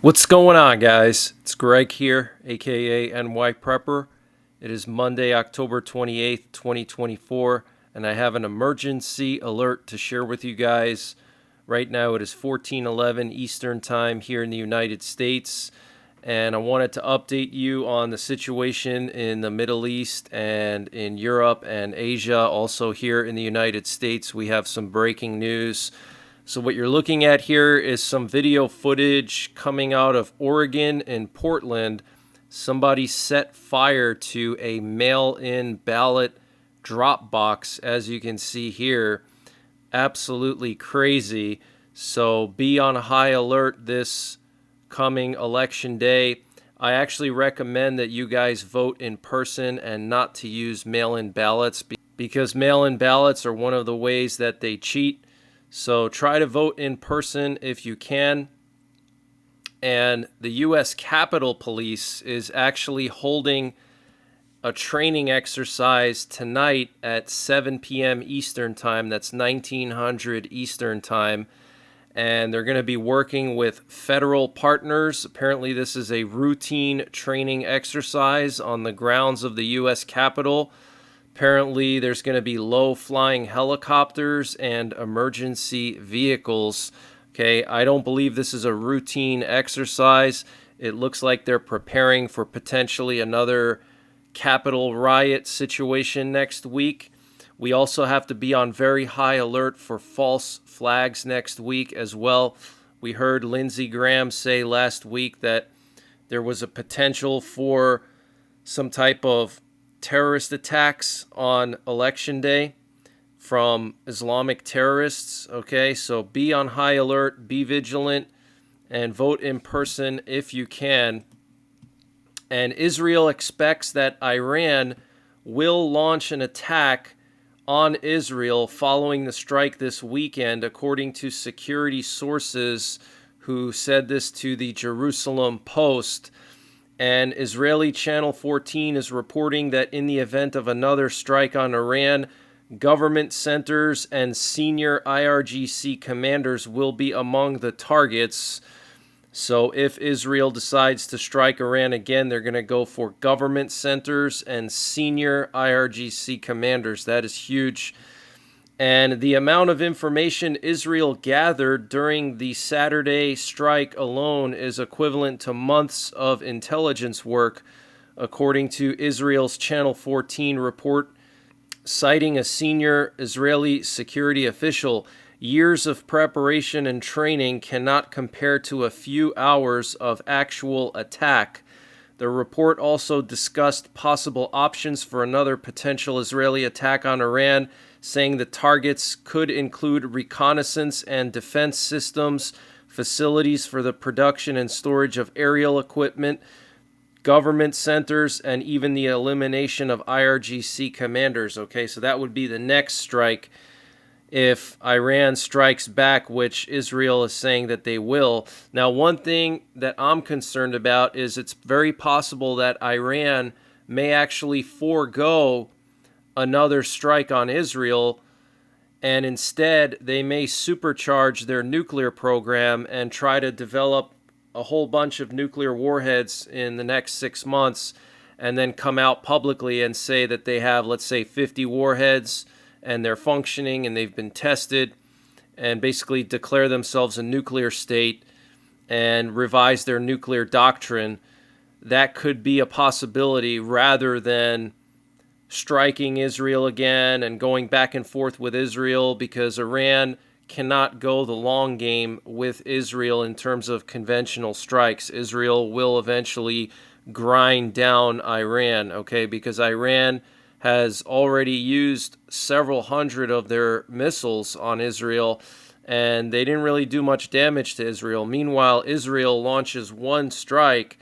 What's going on, guys? It's Greg here, aka NYPrepper. It is Monday, October 28th, 2024, and I have an emergency alert to share with you guys. Right now it is 14:11 Eastern Time here in the United States, and I wanted to update you on the situation in the Middle East and in Europe and Asia. Also here in the United States, we have some breaking news. So what you're looking at here is some video footage coming out of Oregon and Portland. Somebody set fire to a mail-in ballot drop box, as you can see here. Absolutely crazy. So be on high alert this coming election day. I actually recommend that you guys vote in person and not to use mail-in ballots, because mail-in ballots are one of the ways that they cheat. So try to vote in person if you can. And the U.S. Capitol Police is actually holding a training exercise tonight at 7 p.m. Eastern Time. That's 1900 Eastern Time. And they're going to be working with federal partners. Apparently this is a routine training exercise on the grounds of the U.S. Capitol. Apparently, there's going to be low-flying helicopters and emergency vehicles. Okay, I don't believe this is a routine exercise. It looks like they're preparing for potentially another Capitol riot situation next week. We also have to be on very high alert for false flags next week as well. We heard Lindsey Graham say last week that there was a potential for some type of terrorist attacks on election day from Islamic terrorists. Okay, so be on high alert, be vigilant, and vote in person if you can. And Israel expects that Iran will launch an attack on Israel following the strike this weekend, according to security sources who said this to the Jerusalem Post. And Israeli Channel 14 is reporting that in the event of another strike on Iran, government centers and senior IRGC commanders will be among the targets. So if Israel decides to strike Iran again, they're going to go for government centers and senior IRGC commanders. That is huge. And the amount of information Israel gathered during the Saturday strike alone is equivalent to months of intelligence work, according to Israel's Channel 14 report, citing a senior Israeli security official. Years of preparation and training cannot compare to a few hours of actual attack. The report also discussed possible options for another potential Israeli attack on Iran, saying the targets could include reconnaissance and defense systems, facilities for the production and storage of aerial equipment, government centers, and even the elimination of IRGC commanders. Okay, so that would be the next strike if Iran strikes back, which Israel is saying that they will. Now, one thing that I'm concerned about is it's very possible that Iran may actually forego another strike on Israel, and instead they may supercharge their nuclear program and try to develop a whole bunch of nuclear warheads in the next 6 months, and then come out publicly and say that they have, let's say, 50 warheads and they're functioning and they've been tested, and basically declare themselves a nuclear state and revise their nuclear doctrine. That could be a possibility, rather than striking Israel again and going back and forth with Israel, because Iran cannot go the long game with Israel in terms of conventional strikes. Israel will eventually grind down Iran, okay, because Iran has already used several hundred of their missiles on Israel, and they didn't really do much damage to Israel. Meanwhile, Israel launches one strike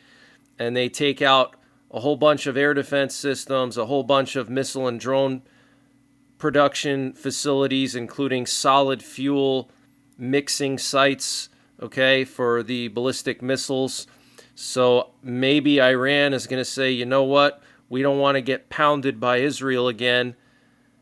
and they take out a whole bunch of air defense systems, a whole bunch of missile and drone production facilities, including solid fuel mixing sites, okay, for the ballistic missiles. So maybe Iran is going to say, you know what, we don't want to get pounded by Israel again,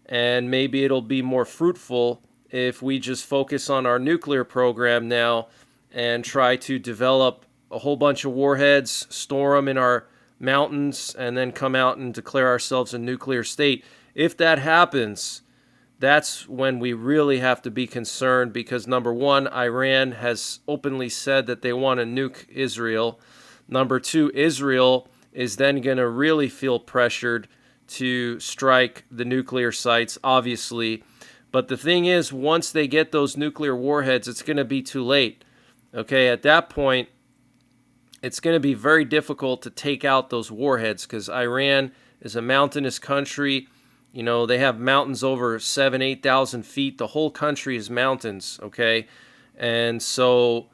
and maybe it'll be more fruitful if we just focus on our nuclear program now and try to develop a whole bunch of warheads, store them in our mountains, and then come out and declare ourselves a nuclear state. If that happens, that's when we really have to be concerned, because number one, Iran has openly said that they want to nuke Israel. Number two, Israel is then going to really feel pressured to strike the nuclear sites, obviously. But the thing is, once they get those nuclear warheads, it's going to be too late. Okay, at that point, it's going to be very difficult to take out those warheads, because Iran is a mountainous country. You know, they have mountains over 7,000, 8,000 feet. The whole country is mountains, okay? And so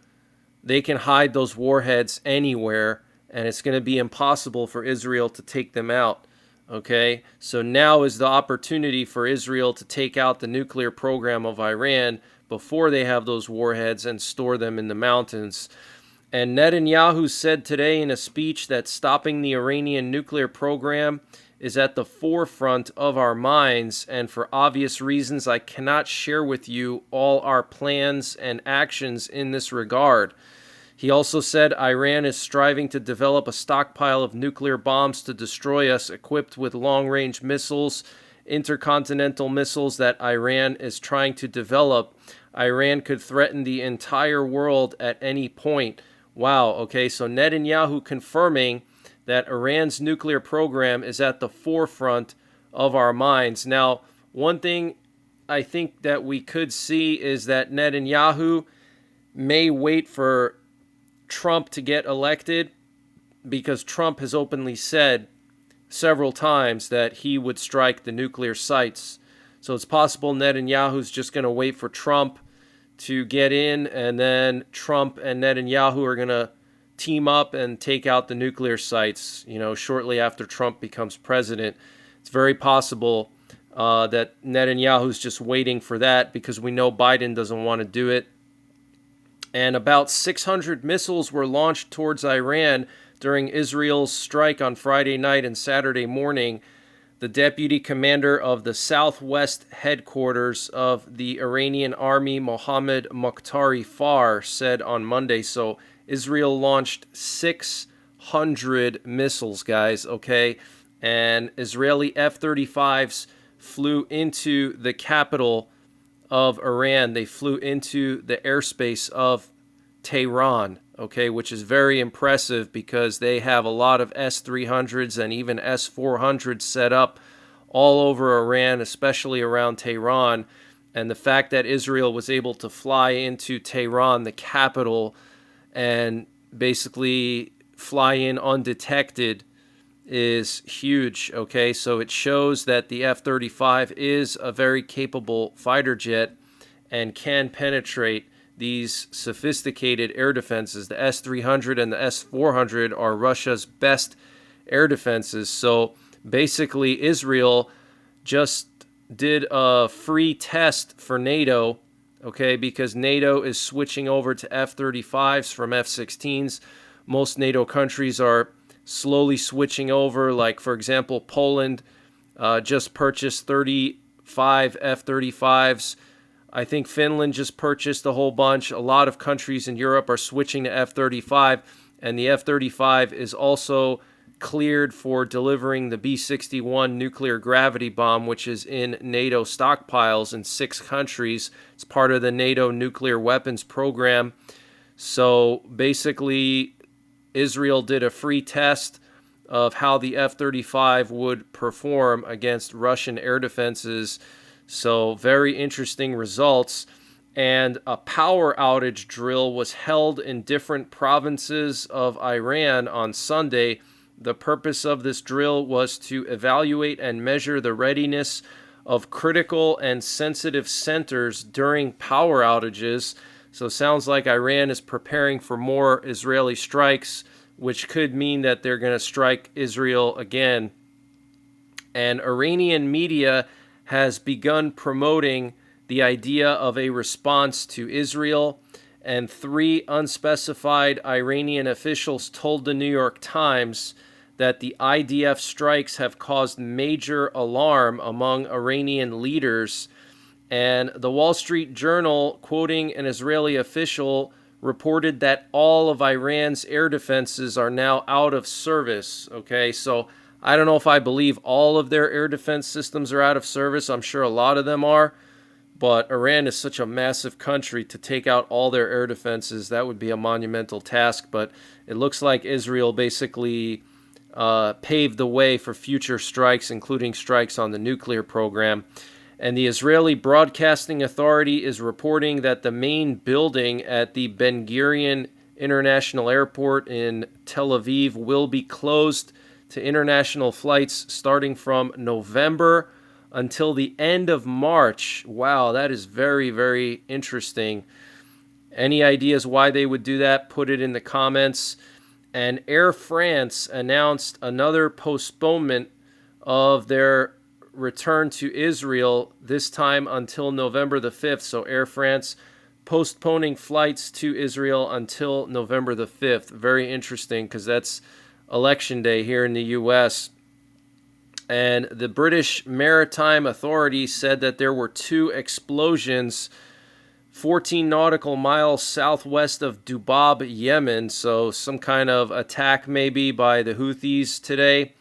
they can hide those warheads anywhere, and it's going to be impossible for Israel to take them out, okay? So now is the opportunity for Israel to take out the nuclear program of Iran before they have those warheads and store them in the mountains. And Netanyahu said today in a speech that stopping the Iranian nuclear program is at the forefront of our minds, and for obvious reasons, I cannot share with you all our plans and actions in this regard. He also said Iran is striving to develop a stockpile of nuclear bombs to destroy us, equipped with long-range missiles, intercontinental missiles that Iran is trying to develop. Iran could threaten the entire world at any point. Wow, okay, so Netanyahu confirming that Iran's nuclear program is at the forefront of our minds. Now, one thing I think that we could see is that Netanyahu may wait for Trump to get elected, because Trump has openly said several times that he would strike the nuclear sites. So it's possible Netanyahu's just going to wait for Trump to get in, and then Trump and Netanyahu are going to team up and take out the nuclear sites, you know, shortly after Trump becomes president. It's very possible that Netanyahu's just waiting for that, because we know Biden doesn't want to do it. And about 600 missiles were launched towards Iran during Israel's strike on Friday night and Saturday morning. The deputy commander of the southwest headquarters of the Iranian army, Mohammad Mokhtari Far, said on Monday. So Israel launched 600 missiles, guys, okay? And Israeli F-35s flew into the capital of Iran. They flew into the airspace of Tehran, okay, which is very impressive, because they have a lot of S-300s and even S-400s set up all over Iran, especially around Tehran. And the fact that Israel was able to fly into Tehran, the capital, and basically fly in undetected is huge, okay? So it shows that the F-35 is a very capable fighter jet and can penetrate these sophisticated air defenses. The S-300 and the S-400 are Russia's best air defenses. So basically, Israel just did a free test for NATO, okay, because NATO is switching over to F-35s from F-16s. Most NATO countries are slowly switching over. Like, for example, Poland just purchased 35 F-35s. I think Finland just purchased a whole bunch. A lot of countries in Europe are switching to F-35, and the F-35 is also cleared for delivering the B-61 nuclear gravity bomb, which is in NATO stockpiles in 6 countries. It's part of the NATO nuclear weapons program. So basically, Israel did a free test of how the F-35 would perform against Russian air defenses. So very interesting results. And a power outage drill was held in different provinces of Iran on Sunday. The purpose of this drill was to evaluate and measure the readiness of critical and sensitive centers during power outages. So it sounds like Iran is preparing for more Israeli strikes, which could mean that they're going to strike Israel again. And Iranian media has begun promoting the idea of a response to Israel, and 3 unspecified Iranian officials told the New York Times that the IDF strikes have caused major alarm among Iranian leaders. And the Wall Street Journal, quoting an Israeli official, reported that all of Iran's air defenses are now out of service. Okay, so I don't know if I believe all of their air defense systems are out of service. I'm sure a lot of them are. But Iran is such a massive country, to take out all their air defenses, that would be a monumental task. But it looks like Israel basically paved the way for future strikes, including strikes on the nuclear program. And the Israeli Broadcasting Authority is reporting that the main building at the Ben Gurion International Airport in Tel Aviv will be closed to international flights starting from November until the end of March. Wow, that is very, very interesting. Any ideas why they would do that? Put it in the comments. And Air France announced another postponement of their return to Israel, this time until November the 5th. So Air France postponing flights to Israel until November the 5th. Very interesting, because that's election day here in the U.S. And the British Maritime Authority said that there were 2 explosions 14 nautical miles southwest of Dubab, Yemen. So some kind of attack maybe by the Houthis today.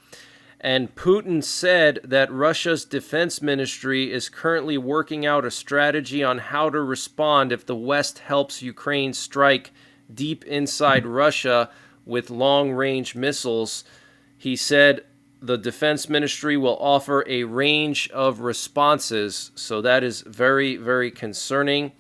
And Putin said that Russia's defense ministry is currently working out a strategy on how to respond if the West helps Ukraine strike deep inside Russia with long-range missiles. He said the defense ministry will offer a range of responses. So that is very, very concerning.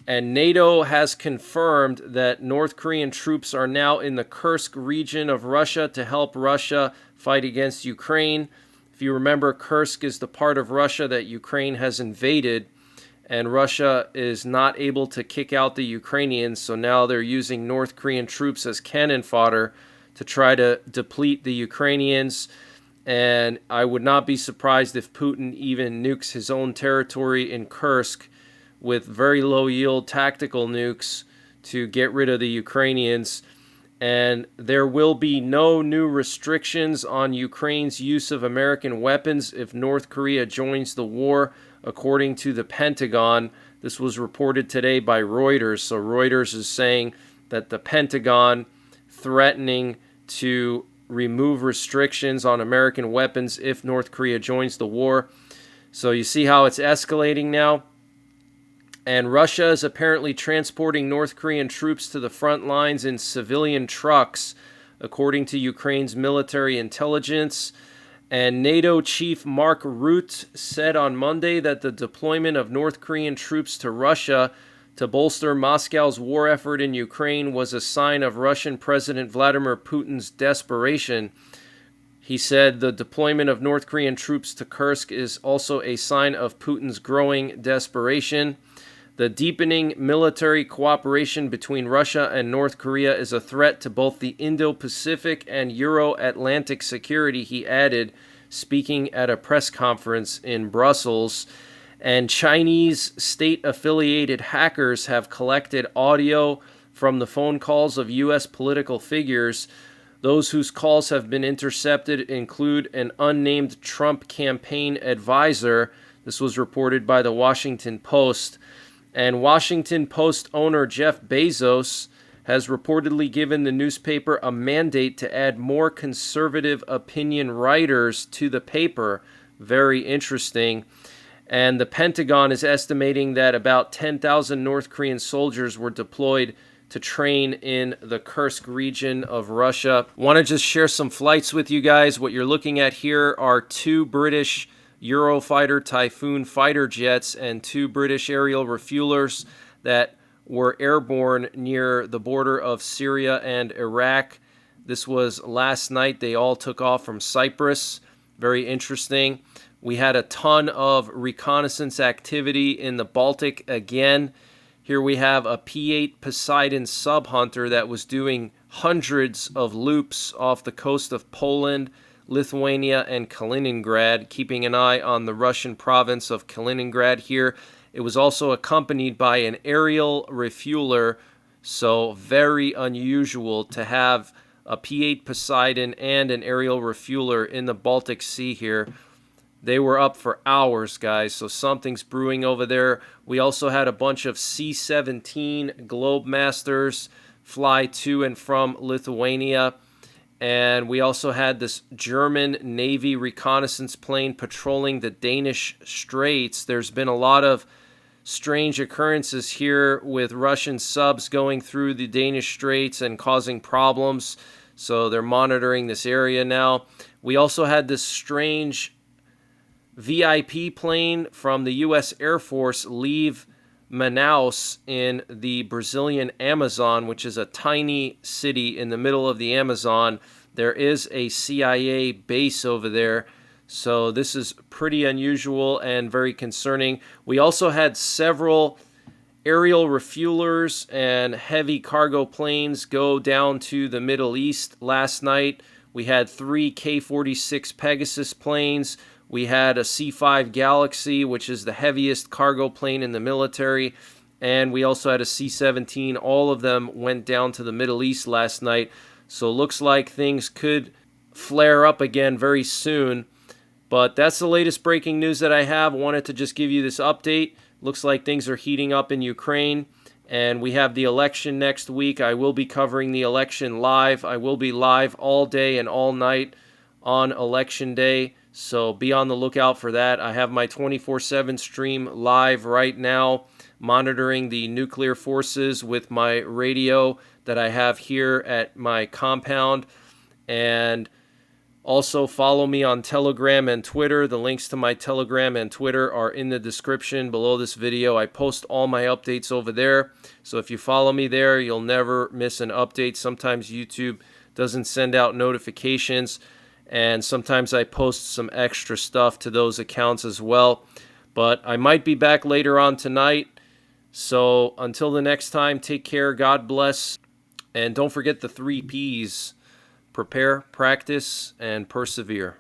And NATO has confirmed that North Korean troops are now in the Kursk region of Russia to help Russia fight against Ukraine. If you remember, Kursk is the part of Russia that Ukraine has invaded, and Russia is not able to kick out the Ukrainians, so now they're using North Korean troops as cannon fodder to try to deplete the Ukrainians. And I would not be surprised if Putin even nukes his own territory in Kursk with very low yield tactical nukes to get rid of the Ukrainians. And there will be no new restrictions on Ukraine's use of American weapons if North Korea joins the war, according to the Pentagon. This was reported today by Reuters. So Reuters is saying that the Pentagon threatening to remove restrictions on American weapons if North Korea joins the war. So you see how it's escalating now. And Russia is apparently transporting North Korean troops to the front lines in civilian trucks, according to Ukraine's military intelligence. And NATO chief Mark Rutte said on Monday that the deployment of North Korean troops to Russia to bolster Moscow's war effort in Ukraine was a sign of Russian President Vladimir Putin's desperation. He said the deployment of North Korean troops to Kursk is also a sign of Putin's growing desperation. The deepening military cooperation between Russia and North Korea is a threat to both the Indo-Pacific and Euro-Atlantic security, he added, speaking at a press conference in Brussels. And Chinese state-affiliated hackers have collected audio from the phone calls of U.S. political figures. Those whose calls have been intercepted include an unnamed Trump campaign advisor. This was reported by the Washington Post. And Washington Post owner Jeff Bezos has reportedly given the newspaper a mandate to add more conservative opinion writers to the paper. Very interesting. And the Pentagon is estimating that about 10,000 North Korean soldiers were deployed to train in the Kursk region of Russia. Want to just share some flights with you guys. What you're looking at here are 2 British Eurofighter Typhoon fighter jets and 2 British aerial refuelers that were airborne near the border of Syria and Iraq. This was last night. They all took off from Cyprus. Very interesting. We had a ton of reconnaissance activity in the Baltic again. Here we have a P-8 Poseidon sub-hunter that was doing hundreds of loops off the coast of Poland, Lithuania, and Kaliningrad, keeping an eye on the Russian province of Kaliningrad here. It was also accompanied by an aerial refueler, so very unusual to have a P-8 Poseidon and an aerial refueler in the Baltic Sea here. They were up for hours, guys, so something's brewing over there. We also had a bunch of C-17 Globemasters fly to and from Lithuania. And we also had this German Navy reconnaissance plane patrolling the Danish Straits. There's been a lot of strange occurrences here with Russian subs going through the Danish Straits and causing problems. So they're monitoring this area now. We also had this strange VIP plane from the U.S. Air Force leave Manaus in the Brazilian Amazon, which is a tiny city in the middle of the Amazon. There is a CIA base over there, so this is pretty unusual and very concerning. We also had several aerial refuelers and heavy cargo planes go down to the Middle East last night. We had 3 K-46 Pegasus planes. We had a C-5 Galaxy, which is the heaviest cargo plane in the military. And we also had a C-17. All of them went down to the Middle East last night. So it looks like things could flare up again very soon. But that's the latest breaking news that I have. I wanted to just give you this update. Looks like things are heating up in Ukraine. And we have the election next week. I will be covering the election live. I will be live all day and all night on election day. So be on the lookout for that. I have my 24/7 stream live right now, monitoring the nuclear forces with my radio that I have here at my compound. And also follow me on Telegram and Twitter. The links to my Telegram and Twitter are in the description below this video. I post all my updates over there. So if you follow me there, you'll never miss an update. Sometimes YouTube doesn't send out notifications, and sometimes I post some extra stuff to those accounts as well. But I might be back later on tonight. So until the next time, take care, God bless, and don't forget the 3 Ps: prepare, practice, and persevere.